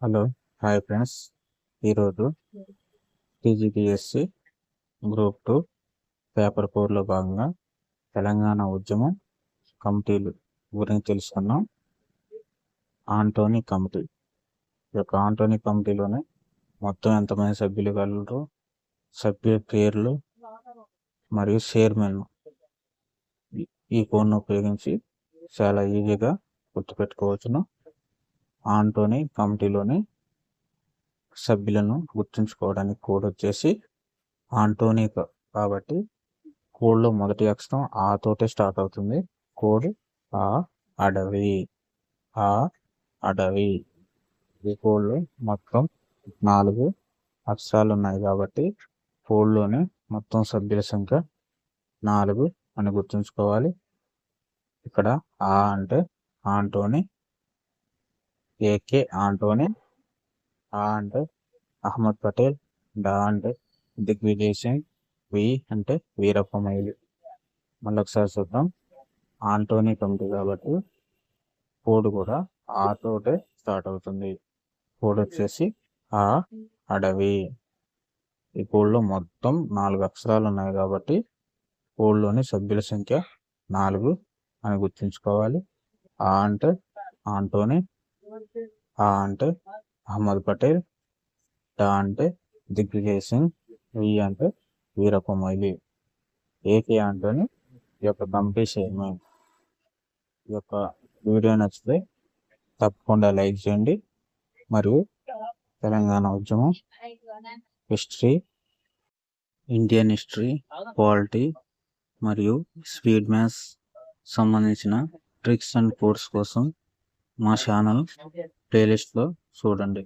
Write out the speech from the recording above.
Hello, hi friends. ఈరోజు TGPSC group 2 paper 4లో భాగంగా తెలంగాణ ఉద్యమం కమిటీలు గురించి తెలుసుకున్నాం. ఆంటోనీ కమిటీ. ఈ యొక్క ఆంటోనీ కమిటీలోనే మొత్తం ఎంతమంది సభ్యులు కలరు, సభ్యుల పేర్లు మరియు చైర్మన్ ఈ కోడ్ను ఉపయోగించి చాలా ఈజీగా గుర్తుపెట్టుకోవచ్చును. ఆంటోనీ కమిటీలోని సభ్యులను గుర్తుంచుకోవడానికి కోడ్ వచ్చేసి ఆంటోనీ కాబట్టి కోడ్లో మొదటి అక్షరం ఆ తోటే స్టార్ట్ అవుతుంది. కోడ్ ఆ అడవి. ఆ అడవి. ఈ కోడ్లో మొత్తం 4 అక్షరాలు ఉన్నాయి కాబట్టి కోడ్లోని మొత్తం సభ్యుల సంఖ్య 4 అని గుర్తుంచుకోవాలి. ఇక్కడ ఆ అంటే ఆంటోనీ, ఏకే ఆంటోనీ, ఆ అంటే అహ్మద్ పటేల్, డా అంటే దిగ్విజయ్ సింగ్, వి అంటే వీరప్ప మొయిలీ. మళ్ళీ ఒకసారి చూద్దాం. ఆంటోనీ కమిటీ కాబట్టి కోడ్ కూడా ఆ తోటే స్టార్ట్ అవుతుంది. కోడ్ వచ్చేసి ఆ అడవి. ఈ కోడ్లో మొత్తం 4 అక్షరాలు ఉన్నాయి కాబట్టి కోడ్లోని సభ్యుల సంఖ్య 4 అని గుర్తుంచుకోవాలి. ఆ అంటే ఆంటోనీ, ఆ అంటే అహ్మద్ పటేల్, డా అంటే దిగ్విజయ్ సింగ్, వి అంటే వీరప్ప మొయిలీ, ఏకే ఆంటోనీ ఈ యొక్క కమిటీ చైర్మన్. ఈ యొక్క వీడియో నచ్చితే తప్పకుండా లైక్ చేయండి. మరియు తెలంగాణ ఉద్యమం హిస్టరీ, ఇండియన్ హిస్టరీ, పాలిటీ మరియు స్పీడ్ మ్యాథ్స్ సంబంధించిన ట్రిక్స్ అండ్ కోడ్స్ కోసం మా ఛానల్ ప్లేలిస్ట్లో చూడండి.